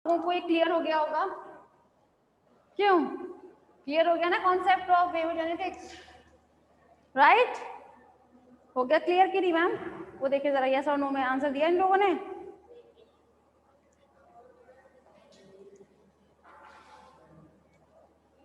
को ये क्लियर हो गया होगा? क्यों क्लियर हो गया ना कॉन्सेप्ट ऑफ वेवोजेनेटिक्स, राइट? हो गया क्लियर कि नहीं मैम? वो देखिए जरा यस और नो में आंसर दिया इन लोगों ने।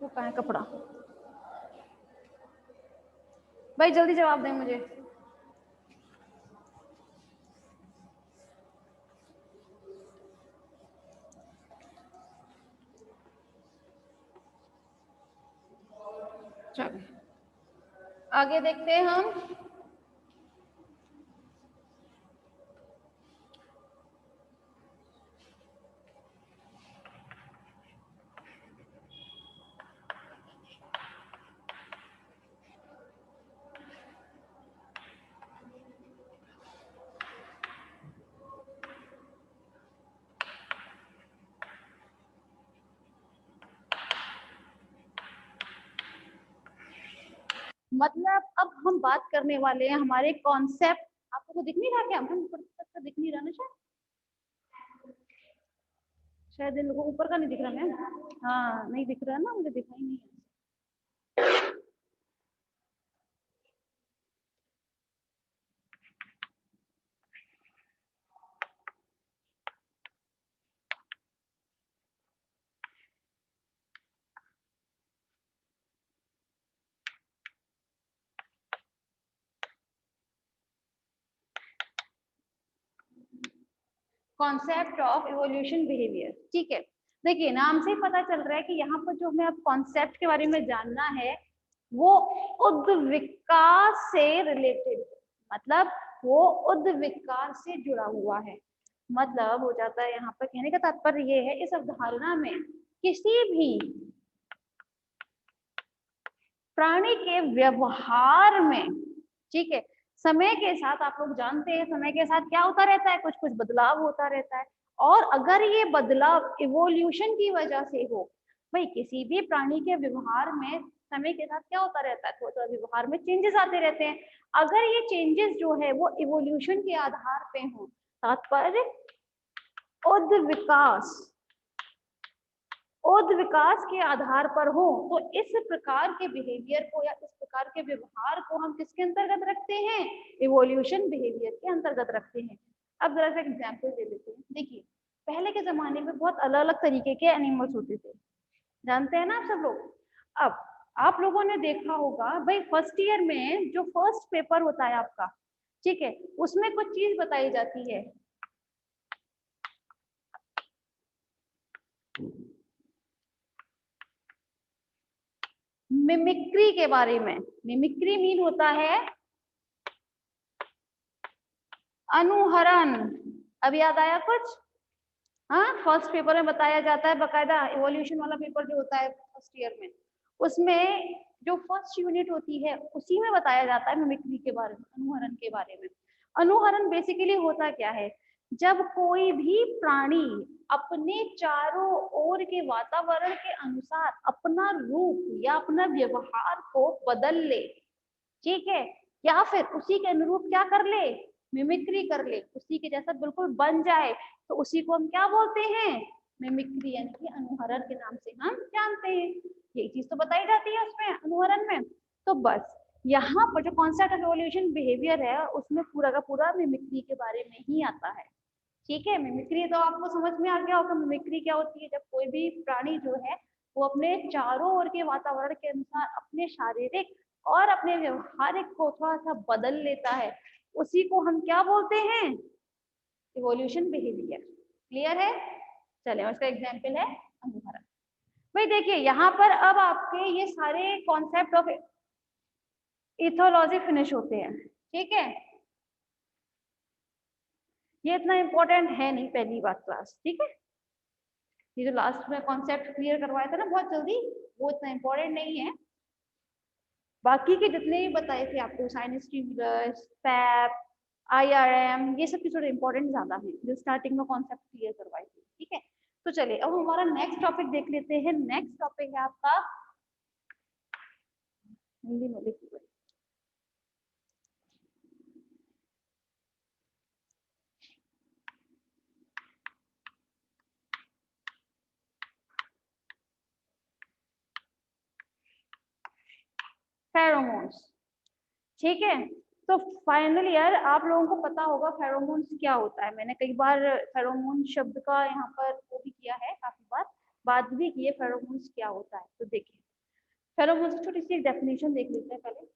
वो कहाँ है कपड़ा? भाई जल्दी जवाब दें मुझे। चलो आगे देखते हैं हम। मतलब अब हम बात करने वाले हैं हमारे कॉन्सेप्ट। आपको तो दिख नहीं रहा क्या? हम ऊपर तक का दिख नहीं रहा ना शायद इन लोगों को ऊपर का नहीं दिख रहा मैम। हाँ नहीं दिख रहा ना, मुझे दिखाई नहीं है। कॉन्सेप्ट ऑफ इवोल्यूशन बिहेवियर, ठीक है। देखिए नाम से ही पता चल रहा है कि यहाँ पर जो हमें अब कॉन्सेप्ट के बारे में जानना है वो उद्विकास से रिलेटेड, मतलब वो उद्विकास से जुड़ा हुआ है। मतलब हो जाता है यहाँ पर कहने का तात्पर्य ये है इस अवधारणा में किसी भी प्राणी के व्यवहार में, ठीक है, समय के साथ आप लोग जानते हैं समय के साथ क्या होता रहता है, कुछ कुछ बदलाव होता रहता है। और अगर ये बदलाव इवोल्यूशन की वजह से हो, भाई किसी भी प्राणी के व्यवहार में समय के साथ क्या होता रहता है, थोड़ा थोड़ा व्यवहार में चेंजेस आते रहते हैं। अगर ये चेंजेस जो है वो इवोल्यूशन के आधार पे हो, तात्पर्य उद्विकास उद्विकास के आधार पर हो, तो इस प्रकार के बिहेवियर को या इस प्रकार के व्यवहार को हम किसके अंतर्गत रखते हैं? इवोल्यूशन बिहेवियर के अंतर्गत रखते हैं। अब जरा सा एग्जांपल दे देते हैं। देखिए पहले के जमाने में बहुत अलग अलग तरीके के एनिमल्स होते थे, जानते हैं ना आप सब लोग। अब आप लोगों ने देखा होगा भाई फर्स्ट ईयर में जो फर्स्ट पेपर होता है आपका, ठीक है, उसमें कुछ चीज बताई जाती है। मिमिक्री के बारे में। मिमिक्री मीन होता है अनुहरण। अब याद आया कुछ? हाँ फर्स्ट पेपर में बताया जाता है बकायदा, इवोल्यूशन वाला पेपर जो होता है फर्स्ट ईयर में, उसमें जो फर्स्ट यूनिट होती है उसी में बताया जाता है मिमिक्री के बारे में, अनुहरण के बारे में। अनुहरण बेसिकली होता क्या है, जब कोई भी प्राणी अपने चारों ओर के वातावरण के अनुसार अपना रूप या अपना व्यवहार को बदल ले, ठीक है, या फिर उसी के अनुरूप क्या कर ले, मिमिक्री कर ले, उसी के जैसा बिल्कुल बन जाए, तो उसी को हम क्या बोलते हैं? मिमिक्री, यानी कि अनुहरण के नाम से हम जानते हैं। यही चीज तो बताई जाती है उसमें अनुहरण में। तो बस यहाँ पर जो कॉन्सेप्ट ऑफ इवोल्यूशन बिहेवियर है उसमें पूरा का पूरा मिमिक्री के बारे में ही आता है, ठीक है। मिमिक्री तो आपको समझ में आ गया होगा। मिमिक्री क्या होती है, जब कोई भी प्राणी जो है वो अपने चारों ओर के वातावरण के अनुसार अपने शारीरिक और अपने व्यवहारिक को थोड़ा सा बदल लेता है, उसी को हम क्या बोलते हैं? Evolution behaviour. क्लियर है? चले उसका एग्जाम्पल है अनुहरण। भाई देखिए यहाँ पर अब आपके ये सारे कॉन्सेप्ट ऑफ इथोलॉजी फिनिश होते हैं, ठीक है। ये इतना इंपॉर्टेंट है नहीं पहली बात क्लास, ठीक है। ये जो लास्ट में कॉन्सेप्ट क्लियर करवाया था ना बहुत जल्दी, वो इतना इंपॉर्टेंट नहीं है। बाकी के जितने भी बताए थे आपको, साइन स्टिमुलस, पैप, आईआरएम, ये सब की थोड़े इंपॉर्टेंट ज्यादा है जो स्टार्टिंग में कॉन्सेप्ट क्लियर करवाए थे, ठीक है। तो चलिए अब हमारा नेक्स्ट टॉपिक देख लेते हैं। नेक्स्ट टॉपिक है आपका, हिंदी में लिखिए, ठीक है, तो फाइनली यार आप लोगों को पता होगा फेरोमोन्स क्या होता है। मैंने कई बार फेरोमोन शब्द का यहाँ पर वो भी किया है, काफी बार बात भी की है फेरोमोन्स क्या होता है। तो देखिए फेरोमोन्स की छोटी सी एक डेफिनेशन देख लेते हैं पहले।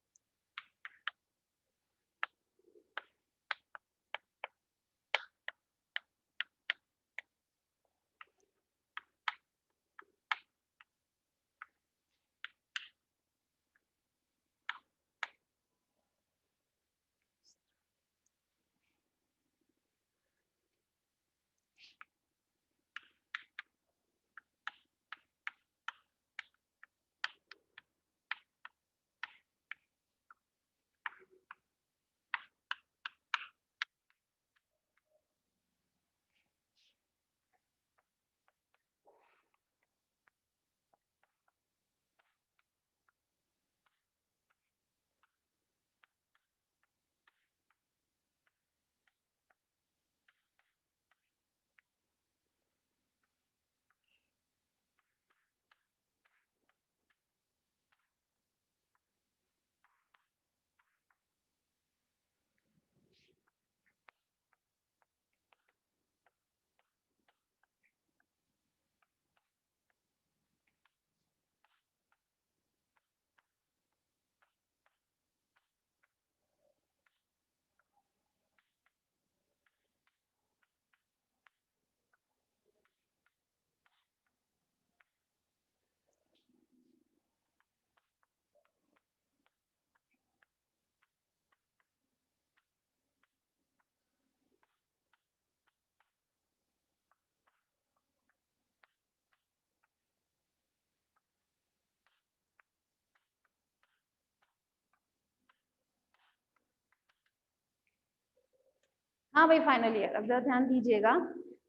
हाँ भाई फाइनल ईयर, अब जरा ध्यान दीजिएगा।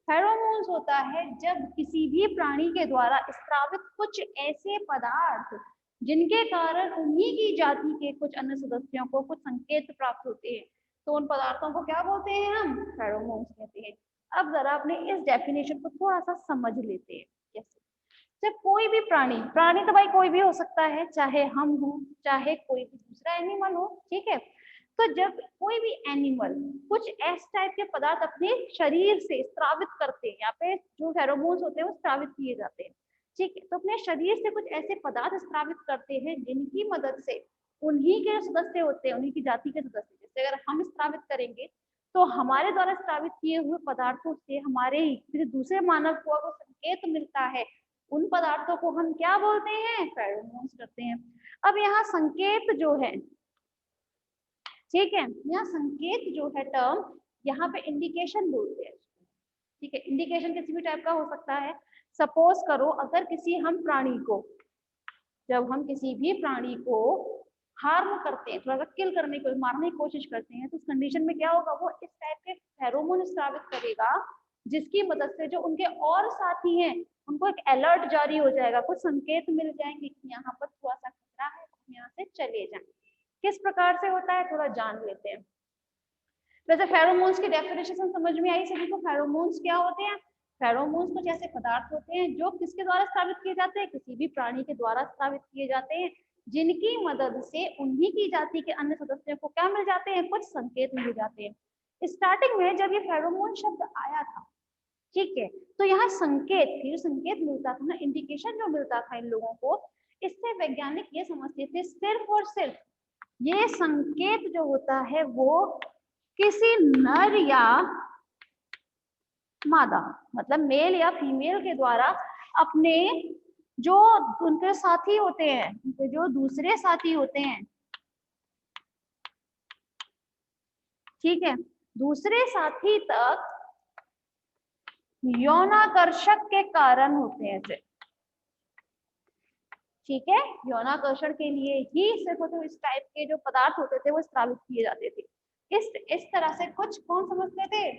फेरोमोन्स होता है जब किसी भी प्राणी के द्वारा स्रावित कुछ ऐसे पदार्थ जिनके कारण उन्हीं की जाति के कुछ अन्य सदस्यों को कुछ संकेत प्राप्त होते हैं, तो उन पदार्थों को क्या बोलते हैं? हम फेरोमोन्स कहते हैं। अब जरा अपने इस डेफिनेशन को थोड़ा सा समझ लेते हैं। कैसे? जब कोई भी प्राणी, प्राणी तो भाई कोई भी हो सकता है, चाहे हम हो चाहे कोई भी दूसरा एनिमल हो, ठीक है। तो जब कोई भी एनिमल कुछ ऐसे टाइप के पदार्थ अपने शरीर से स्रावित करते हैं, यहाँ पे जो फेरोमोन्स होते हैं वो स्रावित किए जाते हैं, ठीक है। तो अपने शरीर से कुछ ऐसे पदार्थ स्रावित करते हैं जिनकी मदद से उन्हीं के जो सदस्य होते हैं, उन्हीं की जाति के सदस्य, जैसे अगर हम स्रावित करेंगे तो हमारे द्वारा स्रावित किए हुए पदार्थों से हमारे किसी दूसरे मानव को अगर संकेत मिलता है, उन पदार्थों को हम क्या बोलते हैं? फेरोमोन्स करते हैं। अब यहाँ संकेत जो है, ठीक है, यहाँ संकेत जो है टर्म, यहाँ पे इंडिकेशन बोलते हैं, ठीक है। इंडिकेशन किसी भी टाइप का हो सकता है। सपोज करो अगर किसी हम प्राणी को, जब हम किसी भी प्राणी को हार्म करते हैं, थोड़ा सा किल करने को, मारने की कोशिश करते हैं, तो उस कंडीशन में क्या होगा? वो इस टाइप के फेरोमोन स्रावित करेगा जिसकी मदद से जो उनके और साथी हैं उनको एक अलर्ट जारी हो जाएगा, कुछ संकेत मिल जाएंगे कि यहाँ पर थोड़ा सा खतरा है, यहाँ से चले जाएं। किस प्रकार से होता है थोड़ा जान लेते हैं। वैसे फेरोमोन्स की डेफिनेशन समझ में आई सभी को? फेरोमोन्स क्या होते हैं? फेरोमोन्स कुछ ऐसे पदार्थ होते हैं जो किसके द्वारा स्रावित किए जाते हैं? किसी भी प्राणी के द्वारा स्रावित किए जाते हैं, जिनकी मदद से उन्हीं की जाति के अन्य सदस्यों को क्या मिल जाते हैं? कुछ संकेत मिल जाते हैं। स्टार्टिंग में जब ये फेरोमोन शब्द आया था, ठीक है, तो यहाँ संकेत थी, जो संकेत मिलता था ना, इंडिकेशन जो मिलता था इन लोगों को, इससे वैज्ञानिक ये समझते थे सिर्फ और सिर्फ ये संकेत जो होता है वो किसी नर या मादा, मतलब मेल या फीमेल के द्वारा अपने जो उनके साथी होते हैं, उनके जो दूसरे साथी होते हैं, ठीक है, दूसरे साथी तक यौनाकर्षक के कारण होते हैं सिर्फ, ठीक है। यौनाकर्षण के लिए ही सिर्फ तो इस टाइप के जो पदार्थ होते थे वो स्रावित किए जाते थे। इस तरह से कुछ कौन समझते थे?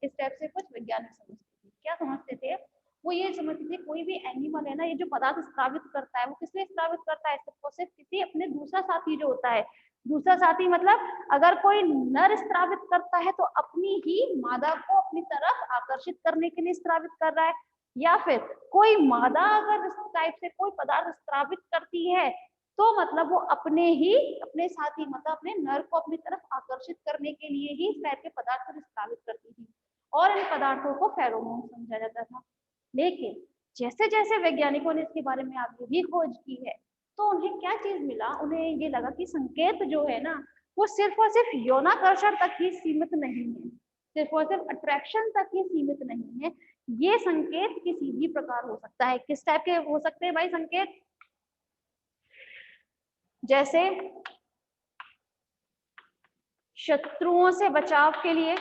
इस टाइप से कुछ वैज्ञानिक समझते थे। क्या समझते थे? वो ये समझते थे कोई भी एनिमल है ना, ये जो पदार्थ स्रावित करता है वो किस लिए स्रावित करता है? सिर्फ और सिर्फ किसी अपने दूसरा साथी जो होता है, दूसरा साथी मतलब अगर कोई नर स्रावित करता है तो अपनी ही मादा को अपनी तरफ आकर्षित करने के लिए स्रावित कर रहा है, या फिर कोई मादा अगर इस टाइप से कोई पदार्थ स्रावित करती है तो मतलब वो अपने साथ ही मतलब अपने नर को अपनी तरफ आकर्षित करने के लिए ही इस टाइप के पदार्थ को स्रावित करती थी और इन पदार्थों को फेरोमोन समझा जाता था। लेकिन जैसे जैसे वैज्ञानिकों ने इसके बारे में आगे भी खोज की है तो उन्हें क्या चीज मिला, उन्हें ये लगा कि संकेत जो है ना वो सिर्फ और सिर्फ यौनाकर्षण तक ही सीमित नहीं है, सिर्फ और सिर्फ अट्रैक्शन तक ही सीमित नहीं है, ये संकेत किसी भी प्रकार हो सकता है। किस टाइप के हो सकते हैं भाई संकेत? जैसे शत्रुओं से बचाव के लिए,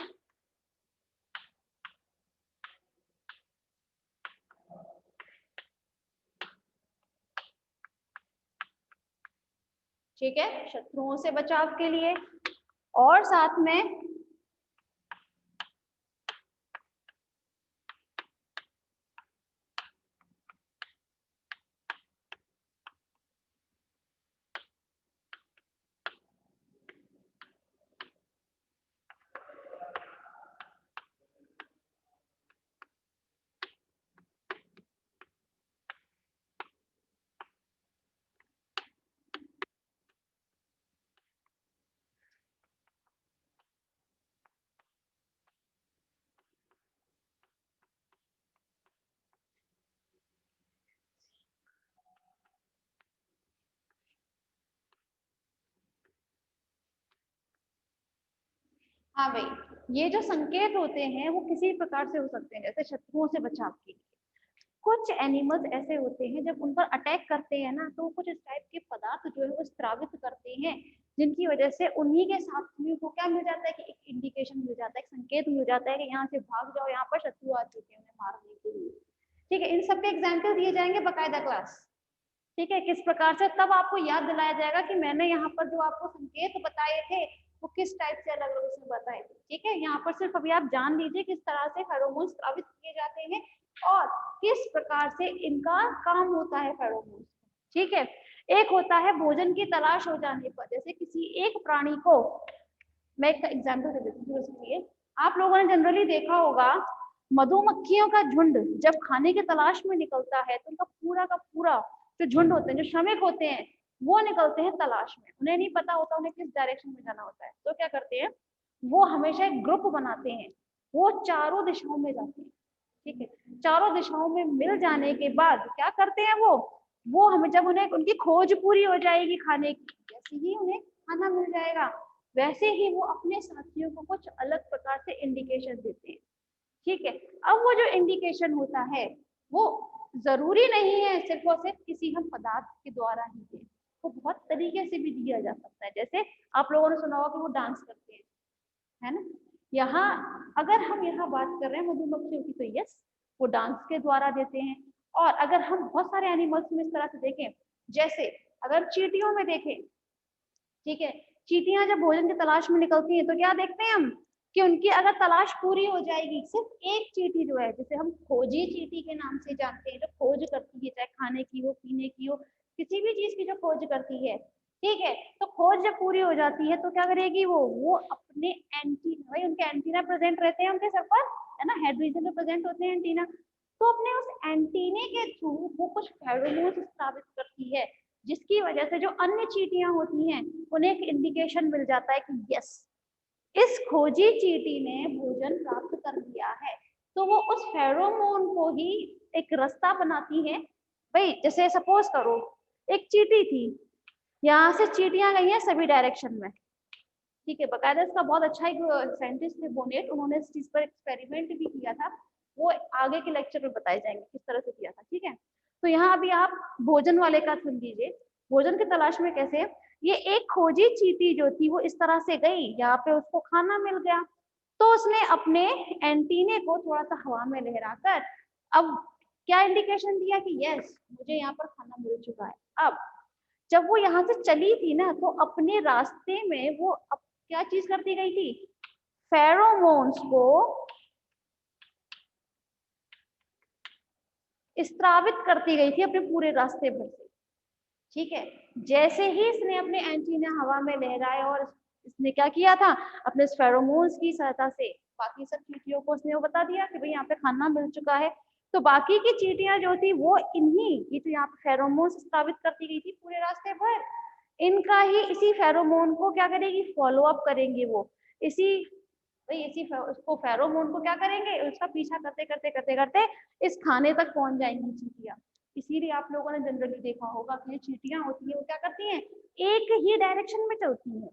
ठीक है, शत्रुओं से बचाव के लिए, और साथ में हाँ भाई, ये जो संकेत होते हैं वो किसी प्रकार से हो सकते हैं, जैसे शत्रुओं से बचाव के लिए। कुछ एनिमल्स ऐसे होते हैं जब उन पर अटैक करते हैं ना तो कुछ इस टाइप के पदार्थ जो है वो स्रावित करते हैं जिनकी वजह से उन्हीं के साथियों को क्या मिल जाता है कि एक इंडिकेशन मिल जाता है, एक संकेत मिल जाता है कि यहाँ से भाग जाओ, यहाँ पर शत्रु आ चुके हैं उन्हें मारने के लिए। ठीक है, इन सबके एग्जाम्पल दिए जाएंगे बकायदा क्लास। ठीक है, किस प्रकार से तब आपको याद दिलाया जाएगा कि मैंने यहाँ पर जो आपको संकेत बताए थे वो किस टाइप से अलग अलग उसमें बताए थे। ठीक है, यहाँ पर सिर्फ अभी आप जान लीजिए किस तरह से फेरोमोन्स स्रावित किए जाते हैं और किस प्रकार से इनका काम होता है फेरोमोन्स। ठीक है, एक होता है भोजन की तलाश हो जाने पर, जैसे किसी एक प्राणी को, मैं एक एग्जाम्पल दे देती हूँ उसके लिए। आप लोगों ने जनरली देखा होगा मधुमक्खियों का झुंड जब खाने की तलाश में निकलता है तो उनका पूरा का पूरा जो झुंड होते हैं, जो श्रमिक होते हैं, वो निकलते हैं तलाश में। उन्हें नहीं पता होता उन्हें किस डायरेक्शन में जाना होता है, तो क्या करते हैं वो हमेशा एक ग्रुप बनाते हैं, वो चारों दिशाओं में जाते हैं। ठीक है, चारों दिशाओं में मिल जाने के बाद क्या करते हैं वो हमें जब उन्हें उनकी खोज पूरी हो जाएगी खाने की, जैसे ही उन्हें खाना मिल जाएगा वैसे ही वो अपने साथियों को कुछ अलग प्रकार से इंडिकेशन देते हैं। ठीक है, अब वो जो इंडिकेशन होता है वो जरूरी नहीं है सिर्फ और सिर्फ किसी हम पदार्थ के द्वारा ही दें, वो बहुत तरीके से भी दिया जा सकता है। जैसे आप लोगों ने सुना होगा कि वो डांस करते हैं, है ना। यहाँ अगर हम यहाँ बात कर रहे हैं मधुमक्खियों की तो यस वो डांस के द्वारा देते हैं, और अगर हम बहुत सारे एनिमल्स में इस तरह से देखें, जैसे अगर चींटियों में देखें, ठीक है, चींटियां जब भोजन की तलाश में निकलती हैं तो क्या देखते हैं हम कि उनकी अगर तलाश पूरी हो जाएगी, सिर्फ एक चींटी जो है जिसे हम खोजी चींटी के नाम से जानते हैं, जो खोज करती है चाहे खाने की हो पीने की हो किसी भी चीज की जो खोज करती है, ठीक है, तो खोज जब पूरी हो जाती है तो क्या करेगी वो अपने एंटीना, भाई उनके एंटीना प्रेजेंट रहते हैं उनके सर पर, है ना, हेड रीजन में प्रेजेंट होते हैं एंटीना, तो अपने उस एंटीने के थ्रू वो कुछ फेरोमोन्स स्रावित करती है जिसकी वजह से जो अन्य चींटियां होती हैं उन्हें एक इंडिकेशन मिल जाता है कि यस इस खोजी चींटी ने भोजन प्राप्त कर लिया है, तो वो उस फेरोमोन को ही एक रास्ता बनाती है। भाई जैसे सपोज करो एक चींटी थी, यहाँ से चींटियां गई हैं सभी डायरेक्शन में, ठीक है, बकायदा इसका बहुत अच्छा एक साइंटिस्ट थे बोनेट, उन्होंने इस चीज पर एक्सपेरिमेंट भी किया था, वो आगे के लेक्चर में बताए जाएंगे किस तरह से किया था। ठीक है, तो यहाँ अभी आप भोजन वाले का सुन लीजिए, भोजन की तलाश में कैसे ये एक खोजी चींटी जो थी वो इस तरह से गई, यहाँ पे उसको खाना मिल गया तो उसने अपने एंटीने को थोड़ा सा हवा में लहराकर अब क्या इंडिकेशन दिया कि यस मुझे यहाँ पर खाना मिल चुका है। अब जब वो यहाँ से चली थी ना तो अपने रास्ते में वो अब क्या चीज करती गई थी, फेरोमोन्स को स्रावित करती गई थी अपने पूरे रास्ते भर से। ठीक है, जैसे ही इसने अपने एंटीना हवा में लहराए और इसने क्या किया था अपने फेरोमोन्स की सहायता से बाकी सब चींटियों को उसने वो बता दिया कि भाई यहाँ पे खाना मिल चुका है, तो बाकी की चींटियां जो थी वो इन्हीं, ये तो यहाँ पे फेरोमोन स्रावित करती गई थी पूरे रास्ते भर, इनका ही इसी फेरोमोन को क्या करेगी, फॉलो अप करेंगे वो, उसको फेरोमोन को क्या करेंगे, उसका पीछा करते करते करते करते इस खाने तक पहुंच जाएंगी चींटियां। इसीलिए आप लोगों ने जनरली देखा होगा कि चींटियां होती है वो क्या करती हैं, एक ही डायरेक्शन में चलती हैं।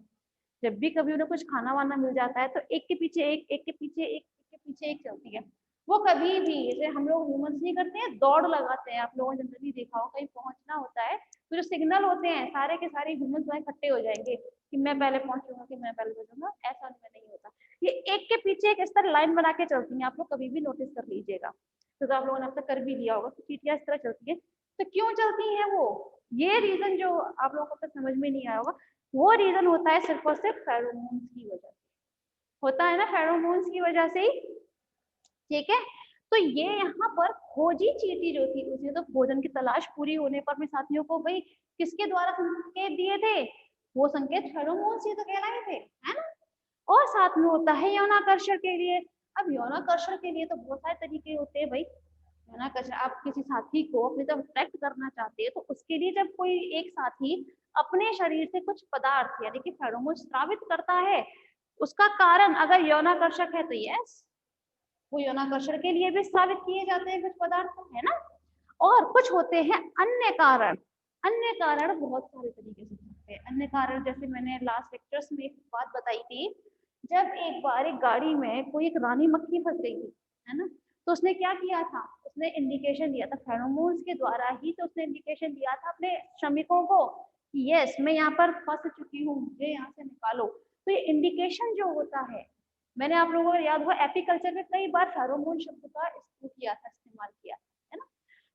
जब भी कभी उन्हें कुछ खाना वाना मिल जाता है तो एक के पीछे एक के पीछे एक के पीछे एक चलती है। वो कभी भी, जैसे हम लोग ह्यूमंस नहीं करते हैं, दौड़ लगाते हैं, आप लोगों ने जनरली देखा हो, कहीं पहुंचना होता है तो जो सिग्नल होते हैं सारे के सारे ह्यूमंस वहां इकट्ठे हो जाएंगे कि मैं पहले पहुंचूंगा, कि मैं पहले पहुंचूंगा, ऐसा उनमें नहीं होता। ये एक के पीछे एक इस तरह लाइन बना के चलती हैं, आप लोग कभी भी नोटिस कर लीजिएगा, तो आप लोगों ने अब तक कर भी लिया होगा कि चींटियां इस तरह चलती है। तो क्यों चलती हैं वो, ये रीजन जो आप लोगों को तक समझ में नहीं आया होगा, वो रीजन होता है सिर्फ और सिर्फ फेरोमोन्स की वजह से, होता है ना, फेरोमोन्स की वजह से ही। ठीक है, तो ये यहाँ पर खोजी चींटी जो थी उसने तो भोजन की तलाश पूरी होने पर अपने साथियों को भाई किसके द्वारा संकेत दिए थे, वो संकेत फेरोमोन्स ही तो कहलाए थे, है ना। और साथ में होता है यौनाकर्षण के लिए। अब यौनाकर्षण के लिए तो बहुत सारे तरीके होते हैं भाई, यौनाकर्षण, आप किसी साथी को अपनी तरफ अट्रैक्ट करना चाहते हैं तो उसके लिए जब कोई एक साथी अपने शरीर से कुछ पदार्थ यानी कि फेरोमोन स्रावित करता है, उसका कारण अगर यौनाकर्षक है तो यस, वो यौनाकर्षण के लिए भी स्रावित किए जाते हैं कुछ पदार्थ, है ना। और कुछ होते हैं अन्य कारण, अन्य कारण बहुत सारे तरीके से सकते हैं। अन्य कारण जैसे मैंने लास्ट लेक्चर्स में एक बात बताई थी, जब एक बार एक गाड़ी में कोई एक रानी मक्खी फंस गई थी, है ना, तो उसने क्या किया था, उसने इंडिकेशन दिया था फेरोमोन्स के द्वारा ही, तो उसने इंडिकेशन दिया था अपने श्रमिकों को कि यस मैं यहाँ पर फंस चुकी हूँ, मुझे यहाँ से निकालो। तो ये इंडिकेशन जो होता है, मैंने आप लोगों को याद हुआ एपिकल्चर में कई बार फेरोमोन शब्द का किया था, इस्तेमाल किया, है ना।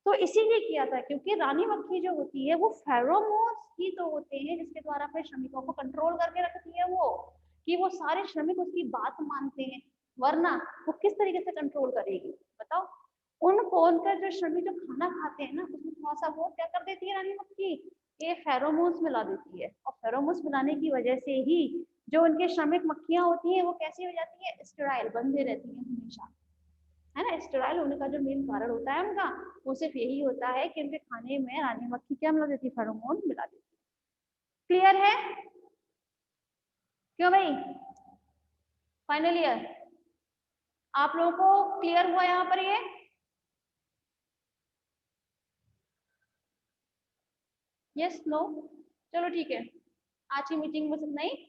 तो इसीलिए किया था क्योंकि रानी मक्खी जो होती है वो फेरोमोन्स ही तो होते हैं जिसके द्वारा अपने श्रमिकों को कंट्रोल करके रखती है, वो कि वो सारे श्रमिक उसकी बात मानते हैं, वरना वो किस तरीके से कंट्रोल करेगी बताओ। उनको उनका जो श्रमिक जो खाना खाते हैं ना उसमें थोड़ा सा वो क्या कर देती है रानी मक्खी, ये फेरोमोन्स मिला देती है, और फेरोमोन्स मिलाने की वजह से ही जो उनके श्रमिक मक्खियां होती हैं वो कैसी हो जाती है, स्टेराइल बंधे रहती हैं हमेशा, है ना। स्टेराइल होने का जो मेन कारण होता है उनका, वो सिर्फ यही होता है कि उनके खाने में रानी मक्खी क्या मिला देती है, फेरोमोन मिला देती है। क्लियर है, क्यों भाई, फाइनल ईयर आप लोगों को क्लियर हुआ यहाँ पर ये, यस नो, चलो ठीक है, आज की मीटिंग में इतना ही।